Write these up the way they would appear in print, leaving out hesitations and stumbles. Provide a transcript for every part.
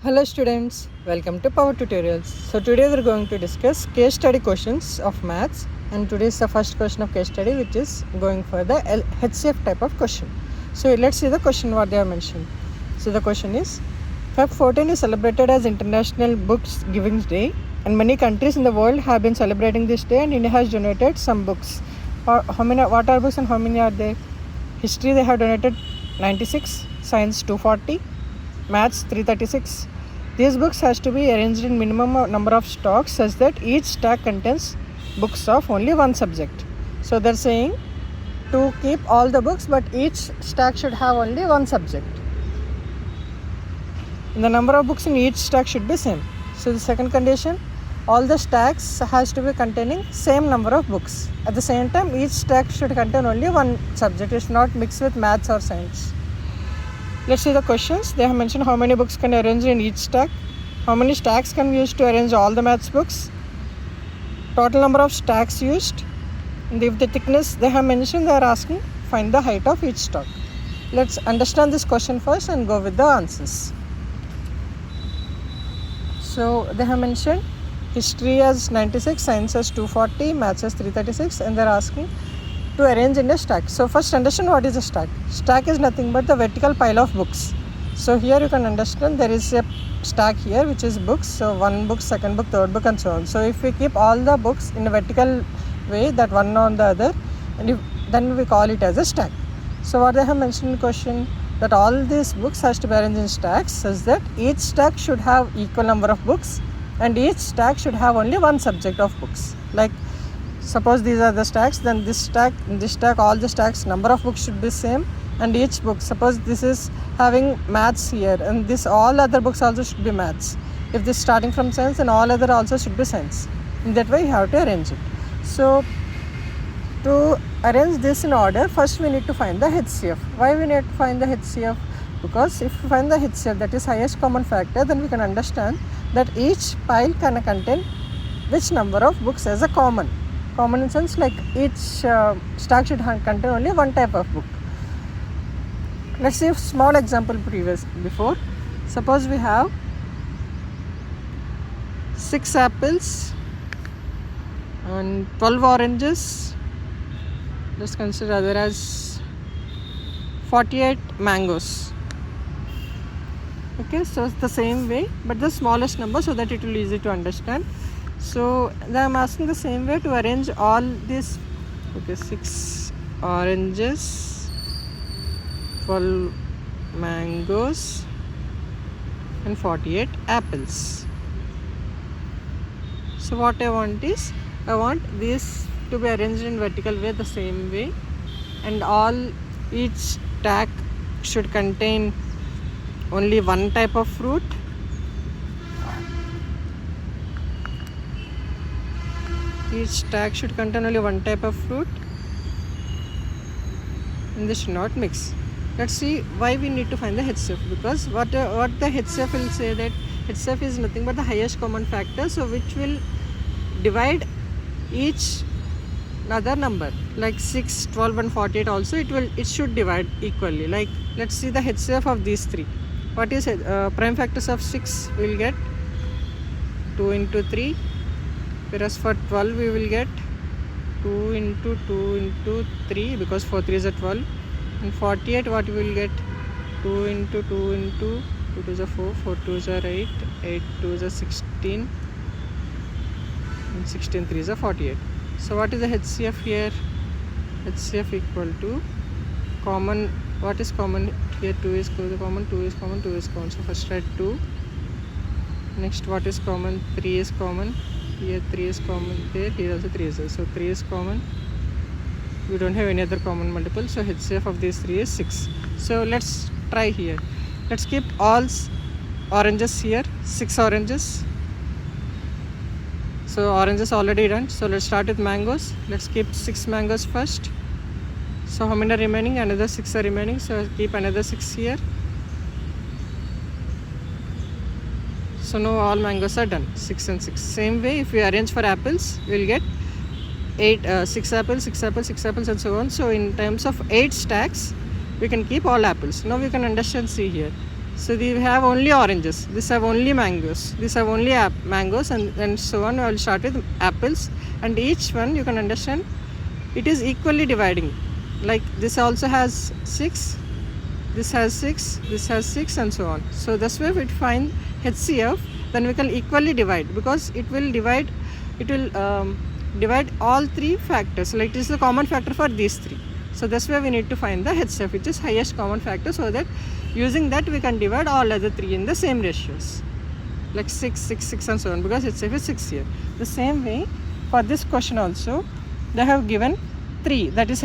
Hello students, welcome to Power Tutorials. So today we are going to discuss case study questions of maths, and today is the first question of case study which is going for the HCF type of question. So let's see the question what they have mentioned. So the question is, Feb 14 is celebrated as International Books Giving Day, and many countries in the world have been celebrating this day, and India has donated some books. What are books and how many are there? History they have donated 96, Science 240, Maths 336. These books has to be arranged in minimum number of stacks such that each stack contains books of only one subject. So they're saying to keep all the books, but each stack should have only one subject. And the number of books in each stack should be same. So the second condition, all the stacks has to be containing same number of books. At the same time, each stack should contain only one subject. It should not mix with maths or science. Let's see the questions. They have mentioned how many books can be arranged in each stack, how many stacks can be used to arrange all the maths books, total number of stacks used, and if the thickness they have mentioned, they are asking find the height of each stack. Let's understand this question first and go with the answers. So they have mentioned history as 96, science as 240, maths as 336, and they are asking to arrange in a stack. So first understand what is a stack. Stack is nothing but the vertical pile of books. So here you can understand there is a stack here which is books. So one book, second book, third book, and so on. So if we keep all the books in a vertical way, that one on the other, and then we call it as a stack. So what they have mentioned in the question, that all these books has to be arranged in stacks such that each stack should have equal number of books and each stack should have only one subject of books. Like suppose these are the stacks, then this stack, all the stacks number of books should be same, and each book, suppose this is having maths here, and this all other books also should be maths. If this starting from science, then all other also should be science. In that way you have to arrange it. So to arrange this in order, first we need to find the HCF. Why we need to find the HCF? Because if we find the HCF, that is highest common factor, then we can understand that each pile can contain which number of books as a common in sense, like each stack should contain only one type of book. Let's see a small example before. Suppose we have 6 apples and 12 oranges. Let's consider other as 48 mangoes. Okay, so it's the same way, but the smallest number so that it will be easy to understand. So I am asking the same way to arrange all these. Okay, 6 oranges, 12 mangoes, and 48 apples. So what I want is, I want this to be arranged in vertical way the same way, and each stack should contain only one type of fruit. Each stack should contain only one type of fruit, and this should not mix. Let's see why we need to find the HCF, because what the HCF will say, that HCF is nothing but the highest common factor, so which will divide each other number, like 6, 12 and 48 also it should divide equally. Like let's see the HCF of these three. What is prime factors of 6? We will get 2 into 3. Whereas for 12 we will get 2 into 2 into 3, because 4 3 is a 12, and 48 what we will get 2 into 2 into 2 to the 4, 4 2 is a 8, 8 2 is a 16, and 16 3 is a 48. So what is the HCF here? HCF equal to common. What is common here? 2 is common, 2 is common, 2 is common. So first write 2. Next what is common? 3 is common. Here 3 is common, there, here also 3 is there. So 3 is common. We don't have any other common multiple, so HCF of these 3 is 6. So let's try here. Let's keep all oranges here, 6 oranges. So oranges already done. So let's start with mangoes. Let's keep 6 mangoes first. So how many are remaining? Another 6 are remaining. So I'll keep another 6 here. So now all mangoes are done, 6 and 6. Same way, if we arrange for apples, we will get 6 apples, 6 apples, 6 apples, and so on. So in terms of 8 stacks, we can keep all apples. Now we can understand, see here. So we have only oranges, this have only mangoes, this have only mangoes, and so on. I will start with apples, and each one you can understand it is equally dividing. Like this also has 6, this has 6, this has 6, and so on. So this way we find HCF, then we can equally divide, because it will divide all 3 factors, like it is the common factor for these 3. So this way we need to find the HCF, which is highest common factor, so that using that we can divide all other 3 in the same ratios, like 6, 6, 6, and so on, because HCF is 6 here. The same way for this question also, they have given 3, that is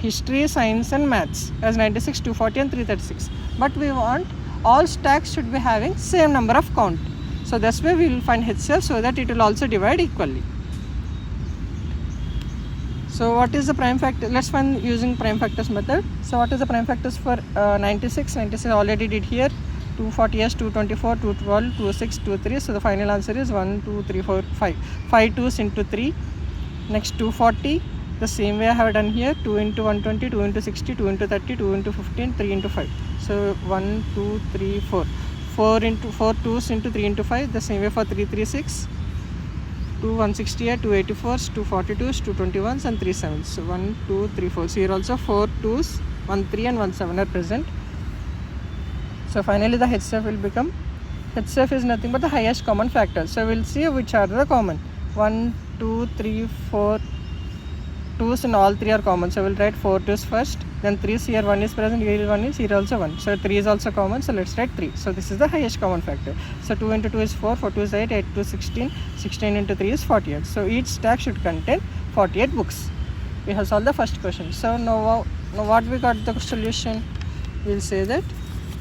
history, science, and maths as 96, 240, and 336. But we want all stacks should be having same number of count. So that's why we will find HCF, so that it will also divide equally. So what is the prime factor? Let's find using prime factors method. So what is the prime factors for 96? 96 already did here. 240s, 224, 212, 26, 23. So the final answer is 1, 2, 3, 4, 5. 5 2s into 3. Next 240. The same way I have done here. 2 into 120, 2 into 60, 2 into 30, 2 into 15, 3 into 5. So 1, 2, 3, 4. 4 2s into 3 into 5. The same way for 336. 2 168, 2 84s, 2 42s, 2 21s, and 3 7s. So 1, 2, 3, 4. So here also 4 2s, 1 3, and 1 7 are present. So finally the HCF will become, HCF is nothing but the highest common factor. So we'll see which are the common. 1, 2, 3, 4 2s in all 3 are common. So we'll write 4 2s first. Then 3s here, 1 is present, here 1 is, here also 1. So 3 is also common. So let's write 3. So this is the highest common factor. So 2 into 2 is 4, 4 2 is 8, 8 2 is 16, 16 into 3 is 48. So each stack should contain 48 books. We have solved the first question. So now what we got the solution? We'll say that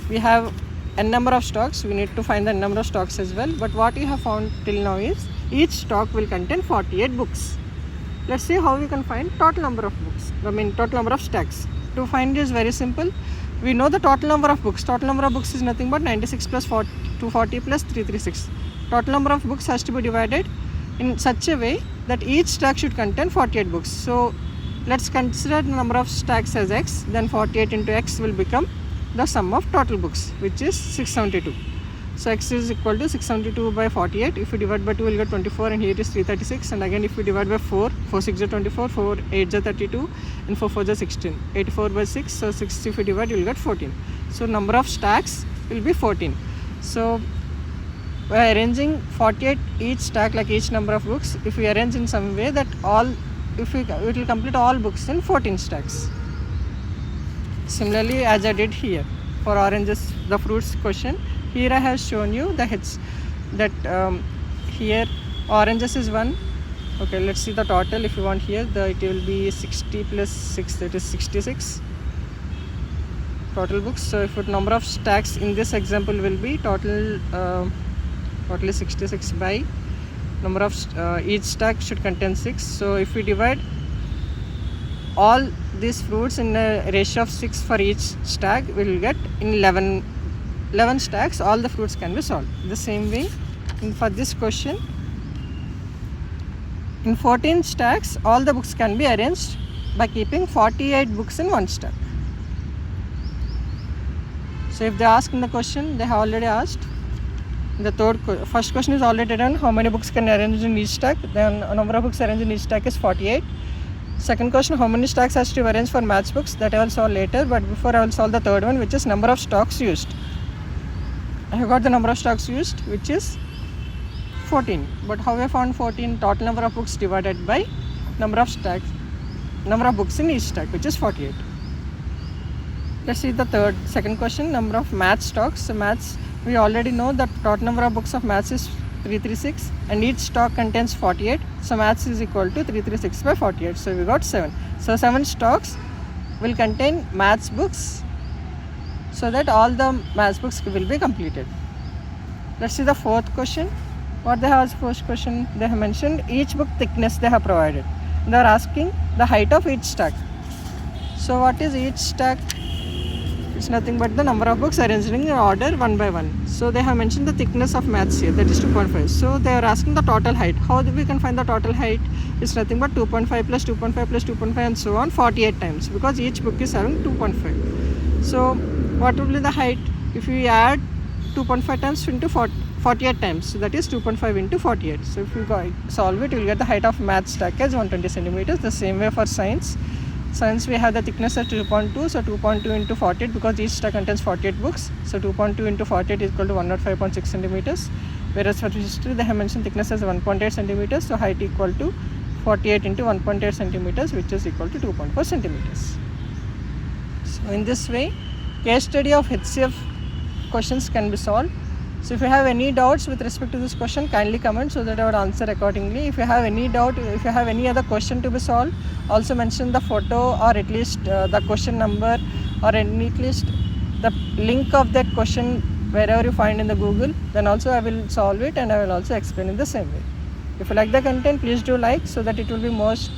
we have n number of stocks. We need to find the number of stocks as well. But what we have found till now is each stock will contain 48 books. Let's see how we can find total number of books. Total number of stacks. To find is very simple. We know the total number of books. Total number of books is nothing but 96 plus 240 plus 336. Total number of books has to be divided in such a way that each stack should contain 48 books. So let's consider the number of stacks as x. Then 48 into x will become the sum of total books, which is 672. So x is equal to 672 by 48. If we divide by 2, we'll get 24, and here it is 336. And again, if we divide by 4, 4 6 is 24, 4 8 is 32, and 4 4 is 16. 84 by 6, so 6 if we divide, you'll get 14. So number of stacks will be 14. So by arranging 48 each stack, like each number of books, if we arrange in some way that it will complete all books in 14 stacks. Similarly, as I did here for oranges, the fruits question. Here I have shown you the hits that here oranges is 1. Okay, let's see the total. If you want here, it will be 60 plus 6, that is 66 total books. So if the number of stacks in this example will be total is 66 by number of each stack should contain 6. So if we divide all these fruits in a ratio of 6 for each stack, we will get in 11 stacks all the fruits can be solved. The same way for this question, in 14 stacks all the books can be arranged by keeping 48 books in one stack. So if they ask in the question, they have already asked. The first question is already done. How many books can arrange in each stack? Then number of books arranged in each stack is 48. Second question, how many stacks has to be arranged for maths books? That I will solve later, but before I will solve the third one, which is number of stocks used. I have got the number of stocks used, which is 14. But how I found 14? Total number of books divided by number of books in each stack, which is 48. Let's see the second question, number of maths stocks. So maths, we already know that total number of books of maths is 336 and each stock contains 48. So maths is equal to 336 by 48. So we got 7. So 7 stocks will contain maths books, so that all the maths books will be completed. Let's see the fourth question. What they have as first question? They have mentioned each book thickness they have provided. They are asking the height of each stack. So what is each stack? It's nothing but the number of books arranged in order one by one. So they have mentioned the thickness of maths here, that is 2.5. So they are asking the total height. How we can find the total height? It's nothing but 2.5 plus 2.5 plus 2.5 and so on 48 times, because each book is having 2.5. So what will be the height? If you add 2.5 times into 48 times, so that is 2.5 into 48. So if you solve it, you will get the height of math stack as 120 centimeters. The same way for science. Science, we have the thickness as 2.2, so 2.2 into 48, because each stack contains 48 books, so 2.2 into 48 is equal to 105.6 centimeters. Whereas for history, they have mentioned thickness as 1.8 centimeters, so height equal to 48 into 1.8 centimeters, which is equal to 2.4 centimeters. So in this way, case study of HCF questions can be solved. So if you have any doubts with respect to this question, kindly comment so that I would answer accordingly. If you have any doubt, if you have any other question to be solved, also mention the photo or at least the question number, or at least the link of that question wherever you find in the Google. Then also I will solve it and I will also explain in the same way. If you like the content, please do like, so that it will be most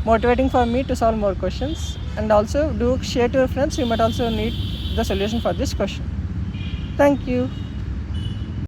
motivating for me to solve more questions. And also do share to your friends, you might also need the solution for this question. Thank you.